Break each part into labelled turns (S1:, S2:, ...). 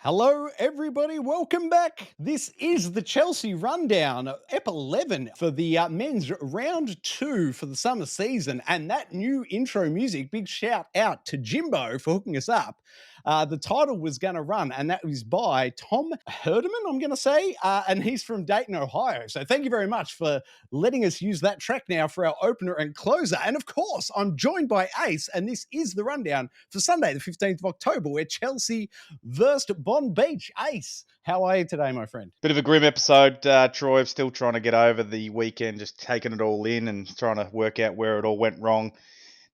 S1: Hello, everybody. Welcome back. This is the Chelsea Rundown, Ep11 for the men's round two for the summer season. And that new intro music, big shout out to Jimbo for hooking us up. The title was going to run, and that was by Tom Herdman, I'm going to say, and he's from Dayton, Ohio. So thank you very much for letting us use that track now for our opener and closer. And of course, I'm joined by Ace, and this is the rundown for Sunday, the 15th of October, where Chelsea versed Bond Beach. Ace, how are you today, my friend?
S2: Bit of a grim episode, Troy. I'm still trying to get over the weekend, just taking it all in and trying to work out where it all went wrong.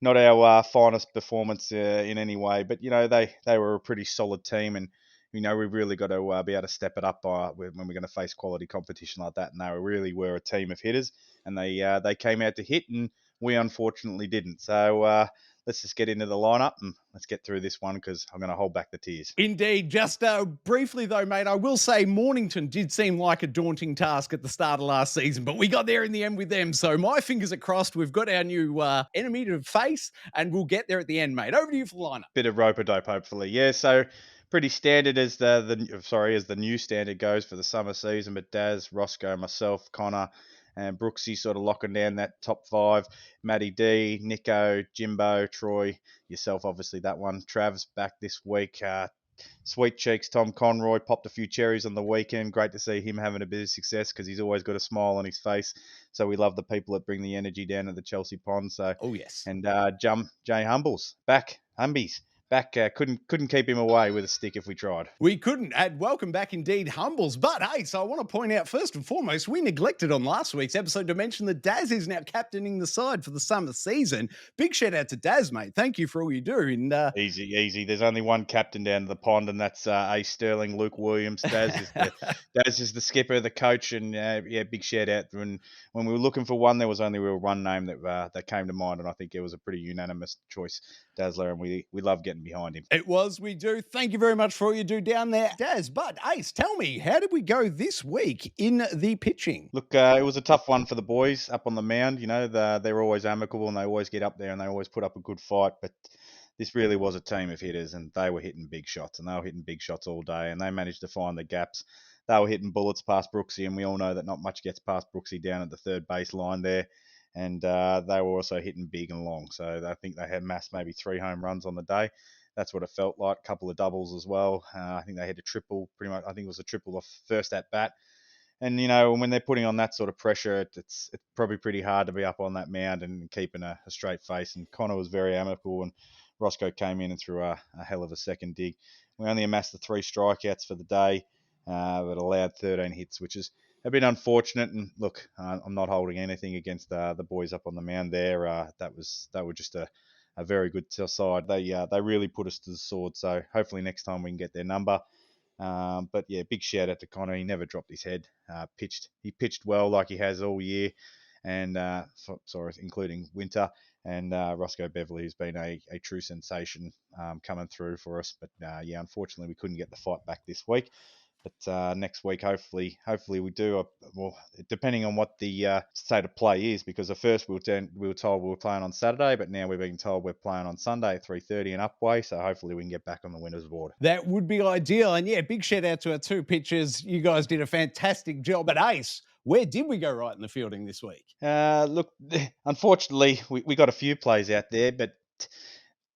S2: Not our finest performance in any way, but they were a pretty solid team, and we've really got to be able to step it up when we're going to face quality competition like that. And they really were a team of hitters, and they came out to hit, and we unfortunately didn't. So let's just get into the lineup and let's get through this one because I'm going to hold back the tears.
S1: Indeed. Just briefly, though, mate, I will say Mornington did seem like a daunting task at the start of last season, but we got there in the end with them. So my fingers are crossed. We've got our new enemy to face, and we'll get there at the end, mate. Over to you for the lineup.
S2: Bit of rope-a-dope, hopefully. Yeah, so pretty standard as the new standard goes for the summer season. But Daz, Roscoe, myself, Connor, and Brooksy sort of locking down that top five. Matty D, Nico, Jimbo, Troy, yourself, obviously that one. Trav's back this week. Sweet cheeks, Tom Conroy popped a few cherries on the weekend. Great to see him having a bit of success because he's always got a smile on his face. So we love the people that bring the energy down to the Chelsea pond. So
S1: Oh, yes.
S2: and Jay Humbles back, Humbies back. Couldn't keep him away with a stick if we tried.
S1: We couldn't. And welcome back indeed, Humbles. But hey, so I want to point out first and foremost, we neglected on last week's episode to mention that Daz is now captaining the side for the summer season. Big shout out to Daz, mate. Thank you for all you do. And
S2: Easy. There's only one captain down to the pond, and that's Ace Sterling, Luke Williams. Daz is the skipper, the coach, and big shout out. When we were looking for one, there was only one name that came to mind, and I think it was a pretty unanimous choice, Dazzler, and we love getting behind him.
S1: It was, we do. Thank you very much for all you do down there, Daz. But Ace, tell me, how did we go this week in the pitching?
S2: Look, it was a tough one for the boys up on the mound. They're always amicable and they always get up there and they always put up a good fight. But this really was a team of hitters, and they were hitting big shots, and they were hitting big shots all day, and they managed to find the gaps. They were hitting bullets past Brooksy, and we all know that not much gets past Brooksy down at the third base line there. And they were also hitting big and long. So I think they had massed maybe 3 home runs on the day. That's what it felt like. A couple of doubles as well. I think they had a triple, pretty much. I think it was a triple off first at bat. And when they're putting on that sort of pressure, it's probably pretty hard to be up on that mound and keeping a straight face. And Connor was very amicable, and Roscoe came in and threw a hell of a second dig. We only amassed the 3 strikeouts for the day, but allowed 13 hits, which is a bit unfortunate. And look, I'm not holding anything against the boys up on the mound there. They were just a very good side. They really put us to the sword. So hopefully next time we can get their number. But yeah, big shout out to Connor. He never dropped his head. He pitched well like he has all year, and including winter. And Roscoe Beverley, who's been a true sensation coming through for us. But unfortunately, we couldn't get the fight back this week. But next week, hopefully we do. Well, depending on what the state of play is, because at first we were told we were playing on Saturday, but now we're being told we're playing on Sunday at 3:30 in Upway. So hopefully we can get back on the winners board.
S1: That would be ideal. And yeah, big shout out to our 2 pitchers. You guys did a fantastic job. But Ace, where did we go right in the fielding this week?
S2: Look, unfortunately, we got a few plays out there, but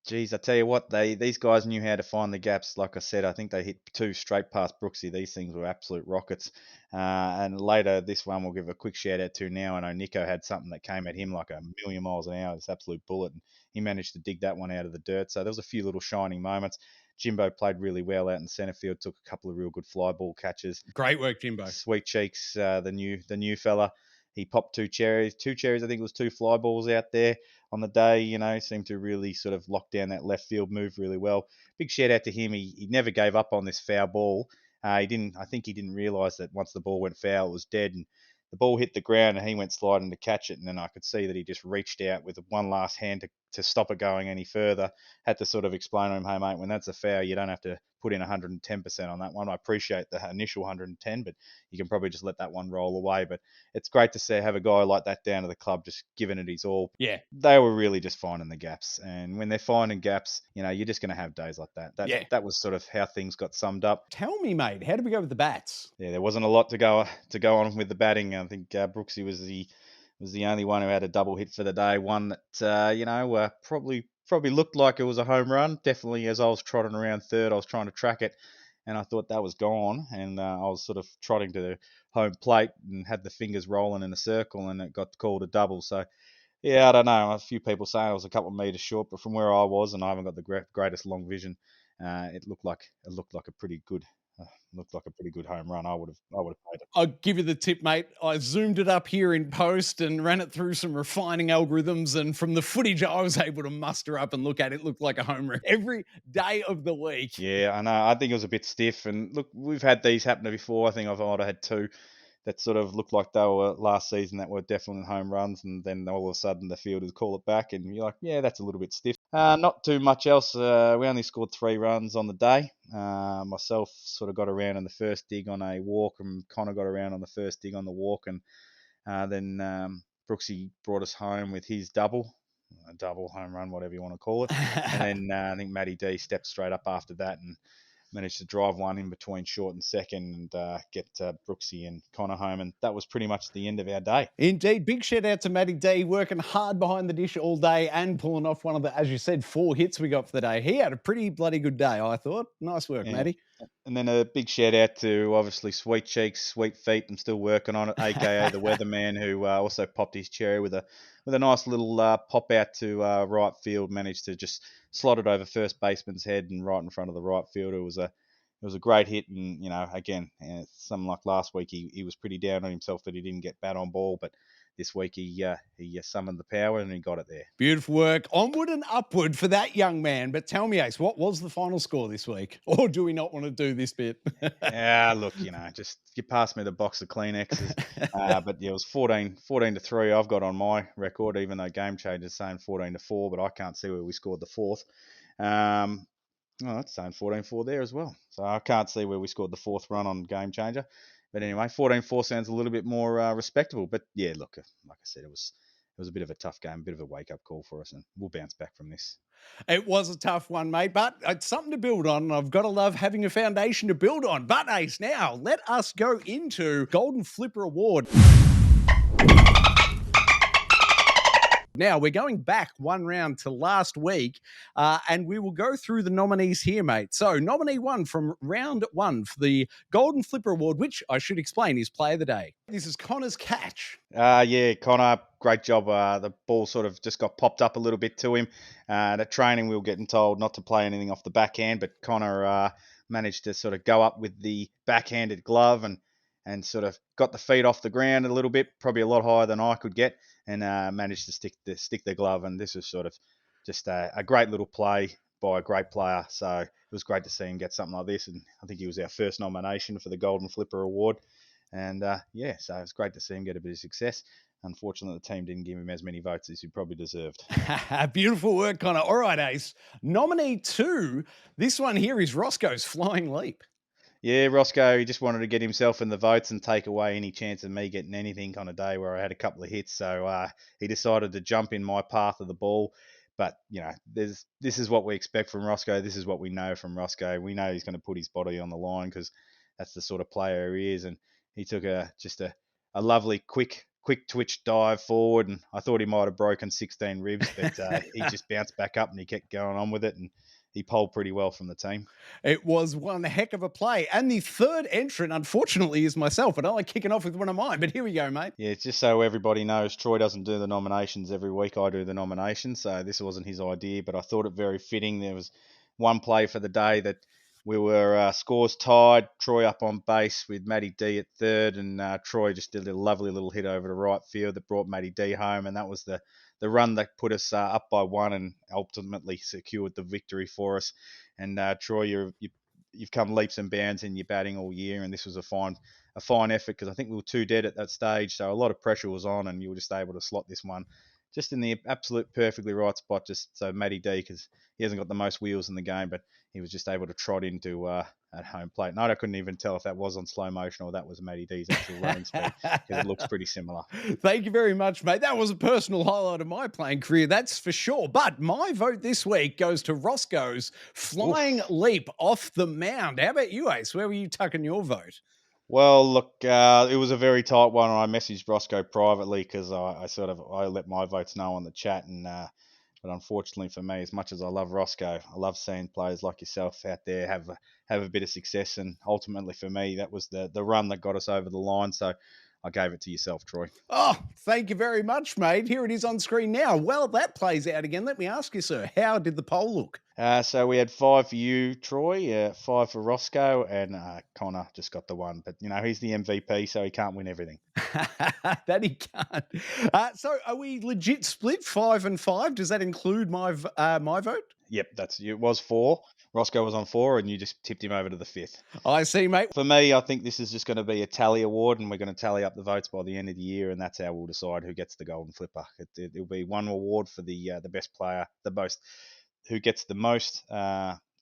S2: geez, I tell you what, these guys knew how to find the gaps. Like I said, I think they hit 2 straight past Brooksy. These things were absolute rockets. And later, this one we'll give a quick shout out to now. I know Nico had something that came at him like a million miles an hour, this absolute bullet, and he managed to dig that one out of the dirt. So there was a few little shining moments. Jimbo played really well out in centre field, took a couple of real good fly ball catches.
S1: Great work, Jimbo.
S2: Sweet cheeks, the new fella. He popped 2 cherries. 2 cherries, I think it was 2 fly balls out there on the day. Seemed to really sort of lock down that left field move really well. Big shout out to him. He never gave up on this foul ball. I think he didn't realise that once the ball went foul, it was dead, and the ball hit the ground, and he went sliding to catch it. And then I could see that he just reached out with one last hand to stop it going any further. Had to sort of explain to him, hey mate, when that's a foul, you don't have to put in 110% on that one. I appreciate the initial 110, but you can probably just let that one roll away. But it's great to see have a guy like that down to the club, just giving it his all.
S1: Yeah.
S2: They were really just finding the gaps, and when they're finding gaps, you're just going to have days like that. That
S1: Yeah.
S2: that was sort of how things got summed up.
S1: Tell me, mate, how did we go with the bats?
S2: Yeah, there wasn't a lot to go on with the batting. I think Brooksy was the only one who had a double hit for the day. One that probably looked like it was a home run. Definitely, as I was trotting around third, I was trying to track it, and I thought that was gone. And I was sort of trotting to the home plate and had the fingers rolling in a circle, and it got called a double. So yeah, I don't know. A few people saying I was a couple of meters short, but from where I was, and I haven't got the greatest long vision, it looked like a pretty good. Looked like a pretty good home run. I would have played it.
S1: I'll give you the tip, mate. I zoomed it up here in post and ran it through some refining algorithms. And from the footage I was able to muster up and look at, it looked like a home run every day of the week.
S2: Yeah, I know. I think it was a bit stiff. And look, we've had these happen before. I think I might have had two that sort of looked like they were last season that were definitely home runs, and then all of a sudden the fielders call it back, and you're like, yeah, that's a little bit stiff. Not too much else. We only scored 3 runs on the day. Myself sort of got around in the first dig on a walk, and Connor got around on the first dig on the walk, and then Brooksy brought us home with his double, a double home run, whatever you want to call it. And then I think Matty D stepped straight up after that and managed to drive one in between short and second and get Brooksy and Connor home. And that was pretty much the end of our day.
S1: Indeed. Big shout out to Matty D, working hard behind the dish all day and pulling off one of the, as you said, 4 hits we got for the day. He had a pretty bloody good day, I thought. Nice work,
S2: Yeah.
S1: Matty.
S2: And then a big shout out to obviously Sweet Cheeks, Sweet Feet. I'm still working on it, aka the Weatherman, who also popped his cherry with a nice little pop out to right field. Managed to just slot it over first baseman's head and right in front of the right fielder. It was a great hit, and again, something like last week, he was pretty down on himself that he didn't get bat on ball, but this week he summoned the power and he got it there.
S1: Beautiful work. Onward and upward for that young man. But tell me, Ace, what was the final score this week? Or do we not want to do this bit?
S2: Yeah, look, just you pass me the box of Kleenexes. But yeah, it was 14 to 3 I've got on my record, even though Game Changer's saying 14 to 4, but I can't see where we scored the fourth. It's saying 14-4 there as well. So I can't see where we scored the fourth run on Game Changer. But anyway, 14-4 sounds a little bit more respectable. But yeah, look, like I said, it was a bit of a tough game, a bit of a wake-up call for us, and we'll bounce back from this.
S1: It was a tough one, mate, but it's something to build on, and I've got to love having a foundation to build on. But, Ace, now let us go into Golden Flipper Award. Now, we're going back one round to last week, and we will go through the nominees here, mate. So, nominee 1 from round 1 for the Golden Flipper Award, which I should explain is Play of the Day. This is Connor's catch.
S2: Yeah, Connor, great job. The ball sort of just got popped up a little bit to him. At training, we were getting told not to play anything off the backhand, but Connor managed to sort of go up with the backhanded glove and sort of got the feet off the ground a little bit, probably a lot higher than I could get, and managed to stick the glove. And this was sort of just a great little play by a great player. So it was great to see him get something like this. And I think he was our first nomination for the Golden Flipper Award. And so it was great to see him get a bit of success. Unfortunately, the team didn't give him as many votes as he probably deserved.
S1: Beautiful work, Connor. All right, Ace. Nominee 2, this one here is Roscoe's Flying Leap.
S2: Yeah, Roscoe, he just wanted to get himself in the votes and take away any chance of me getting anything on a day where I had a couple of hits. So he decided to jump in my path of the ball. But, this is what we expect from Roscoe. This is what we know from Roscoe. We know he's going to put his body on the line because that's the sort of player he is. And he took just a lovely, quick twitch dive forward. And I thought he might have broken 16 ribs, but he just bounced back up and he kept going on with it. And he polled pretty well from the team.
S1: It was one heck of a play. And the third entrant, unfortunately, is myself. I don't like kicking off with one of mine, but here we go, mate.
S2: Yeah, it's just so everybody knows, Troy doesn't do the nominations every week. I do the nominations, so this wasn't his idea, but I thought it very fitting. There was one play for the day that we were scores tied, Troy up on base with Matty D at third, and Troy just did a lovely little hit over to right field that brought Matty D home, and that was the run that put us up by 1 and ultimately secured the victory for us. And Troy, you've come leaps and bounds in your batting all year, and this was a fine effort because I think we were 2 dead at that stage, so a lot of pressure was on, and you were just able to slot this one just in the absolute perfectly right spot, just so Matty D, because he hasn't got the most wheels in the game, but he was just able to trot into at home plate. And I couldn't even tell if that was on slow motion or that was Matty D's actual running speed, because it looks pretty similar.
S1: Thank you very much, mate. That was a personal highlight of my playing career, that's for sure. But my vote this week goes to Roscoe's flying
S2: Oof.
S1: leap off the mound. How about you, Ace? Where were you tucking your vote?
S2: Well, look, it was a very tight one, and I messaged Roscoe privately because I let my votes know on the chat, and but unfortunately for me, as much as I love Roscoe, I love seeing players like yourself out there have a bit of success, and ultimately for me, that was the run that got us over the line. So I gave it to yourself, Troy.
S1: Oh, thank you very much, mate. Here it is on screen now. Well, that plays out again. Let me ask you, sir, how did the poll look?
S2: So we had 5 for you, Troy, 5 for Roscoe, and Connor just got the one. But he's the MVP, so he can't win everything.
S1: That he can't. So, are we legit split 5 and 5? Does that include my vote?
S2: Yep, it was 4. Roscoe was on 4, and you just tipped him over to the 5th.
S1: I see, mate.
S2: For me, I think this is just going to be a tally award, and we're going to tally up the votes by the end of the year, and that's how we'll decide who gets the Golden Flipper. It'll be one award for the best player, who gets the most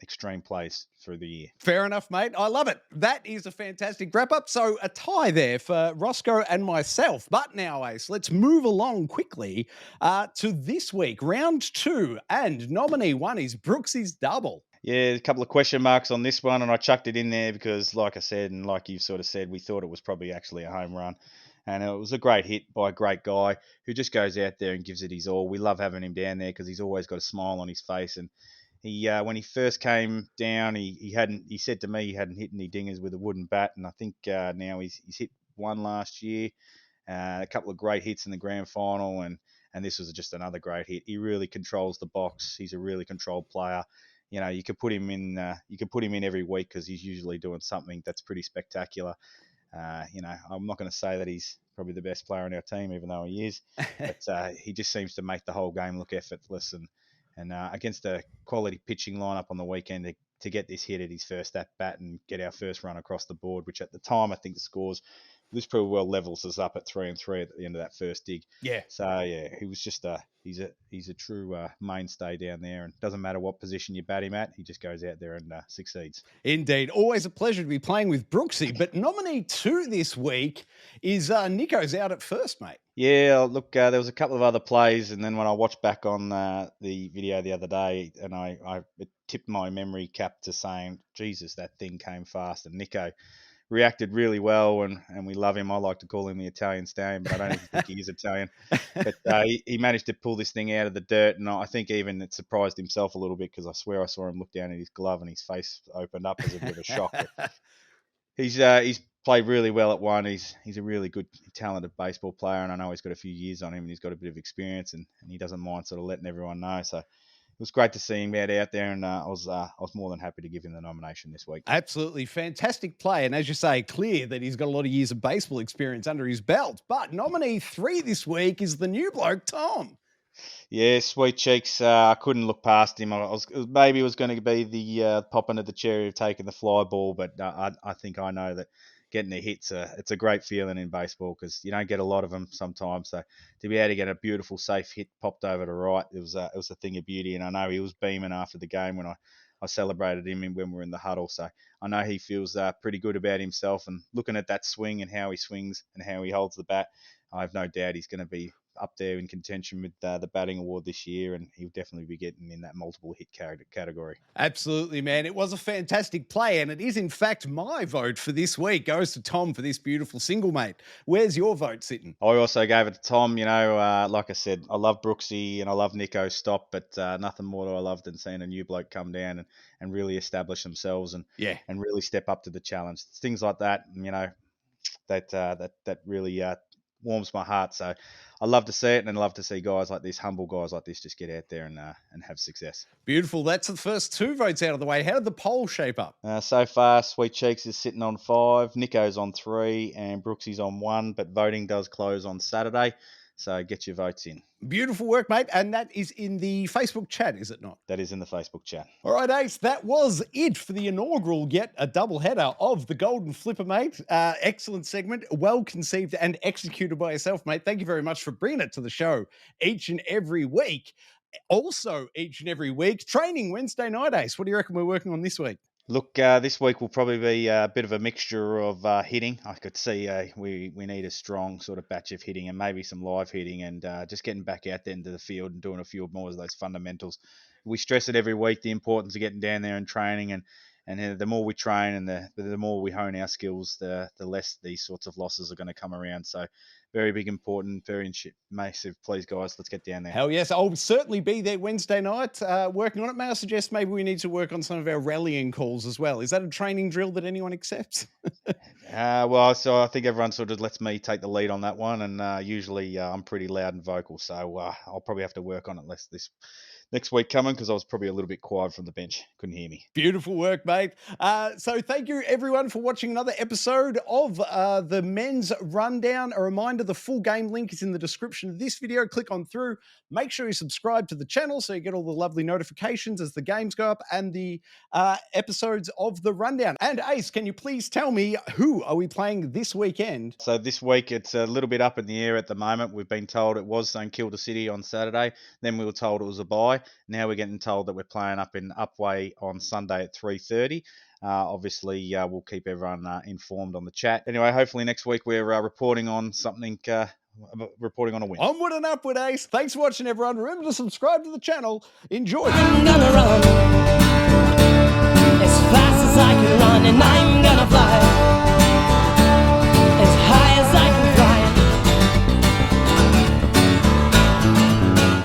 S2: extreme plays through the year.
S1: Fair enough, mate. I love it. That is a fantastic wrap up. So, a tie there for Roscoe and myself. But now, Ace, let's move along quickly to this week, round 2. And nominee 1 is Brooksy's double.
S2: Yeah, a couple of question marks on this one, and I chucked it in there because, like I said, and like you sort of said, we thought it was probably actually a home run. And it was a great hit by a great guy who just goes out there and gives it his all. We love having him down there because he's always got a smile on his face. And he, when he first came down, he said to me he hadn't hit any dingers with a wooden bat, and I think now he's hit one last year. A couple of great hits in the grand final, and this was just another great hit. He really controls the box. He's a really controlled player. You could put him in. You could put him in every week because he's usually doing something that's pretty spectacular. I'm not going to say that he's probably the best player on our team, even though he is, but he just seems to make the whole game look effortless. And against a quality pitching lineup on the weekend to get this hit at his first at bat and get our first run across the board, which at the time I think the scores this pretty well levels us up at 3-3 at the end of that first dig.
S1: Yeah.
S2: So yeah, he was just he's a true mainstay down there, and doesn't matter what position you bat him at, he just goes out there and succeeds.
S1: Indeed. Always a pleasure to be playing with Brooksy. But nominee 2 this week is Nico's out at first, mate.
S2: Yeah, look, there was a couple of other plays, and then when I watched back on the video the other day, and it tipped my memory cap to saying, Jesus, that thing came fast, and Nico reacted really well, and we love him. I like to call him the Italian stallion, but I don't even think he is Italian. But he managed to pull this thing out of the dirt, and I think even it surprised himself a little bit because I swear I saw him look down at his glove and his face opened up as a bit of a shock. But he's played really well at one. He's a really good, talented baseball player, and I know he's got a few years on him, and he's got a bit of experience, and he doesn't mind sort of letting everyone know. So it was great to see him out there, and I was more than happy to give him the nomination this week.
S1: Absolutely fantastic play, and as you say, clear that he's got a lot of years of baseball experience under his belt. But nominee 3 this week is the new bloke, Tom.
S2: Yeah, sweet cheeks. I couldn't look past him. Maybe it was going to be the popping of the cherry of taking the fly ball, but I think I know that getting a hit's it's a great feeling in baseball because you don't get a lot of them sometimes. So to be able to get a beautiful, safe hit popped over to right, it was a thing of beauty. And I know he was beaming after the game when I celebrated him when we were in the huddle. So I know he feels pretty good about himself. And looking at that swing and how he swings and how he holds the bat, I have no doubt he's going to be up there in contention with the batting award this year, and he'll definitely be getting in that multiple hit category.
S1: Absolutely, man. It was a fantastic play, and it is, in fact, my vote for this week goes to Tom for this beautiful single, mate. Where's your vote sitting?
S2: I also gave it to Tom. Like I said, I love Brooksy and I love Nico's stop, but nothing more do I love than seeing a new bloke come down and really establish themselves and really step up to the challenge. It's things like that, that really warms my heart. So I love to see it, and I love to see guys like this, humble guys like this, just get out there and have success.
S1: Beautiful. That's the first 2 votes out of the way. How did the poll shape up?
S2: So far, Sweet Cheeks is sitting on 5, Nico's on 3, and Brooksy's on 1, but voting does close on Saturday. So get your votes in.
S1: Beautiful work, mate. And that is in the Facebook chat, is it not?
S2: That is in the Facebook chat.
S1: All right, Ace, that was it for the inaugural, yet a double header of the Golden Flipper, mate. Excellent segment, well conceived and executed by yourself, mate. Thank you very much for bringing it to the show each and every week. Also, each and every week, training Wednesday night, Ace. What do you reckon we're working on this week?
S2: Look, this week will probably be a bit of a mixture of hitting. I could see we need a strong sort of batch of hitting and maybe some live hitting and just getting back out there into the field and doing a few more of those fundamentals. We stress it every week, the importance of getting down there and training, and the more we train and the more we hone our skills, the less these sorts of losses are going to come around. So very big, important, very massive. Please, guys, let's get down there.
S1: Hell yes, I'll certainly be there Wednesday night working on it. May I suggest maybe we need to work on some of our rallying calls as well? Is that a training drill that anyone accepts?
S2: Well, so I think everyone sort of lets me take the lead on that one, and usually I'm pretty loud and vocal, so I'll probably have to work on it less this next week coming because I was probably a little bit quiet from the bench. Couldn't hear me.
S1: Beautiful work, mate. So thank you, everyone, for watching another episode of the Men's Rundown. A reminder, the full game link is in the description of this video. Click on through. Make sure you subscribe to the channel so you get all the lovely notifications as the games go up and the episodes of the Rundown. And Ace, can you please tell me who are we playing this weekend?
S2: So this week it's a little bit up in the air at the moment. We've been told it was St Kilda City on Saturday. Then we were told it was a bye. Now we're getting told that we're playing up in Upway on Sunday at 3:30. Obviously, we'll keep everyone informed on the chat. Anyway, hopefully next week we're reporting on something, reporting on a win.
S1: Onward and upward, Ace. Thanks for watching, everyone. Remember to subscribe to the channel. Enjoy.
S3: I'm gonna run as fast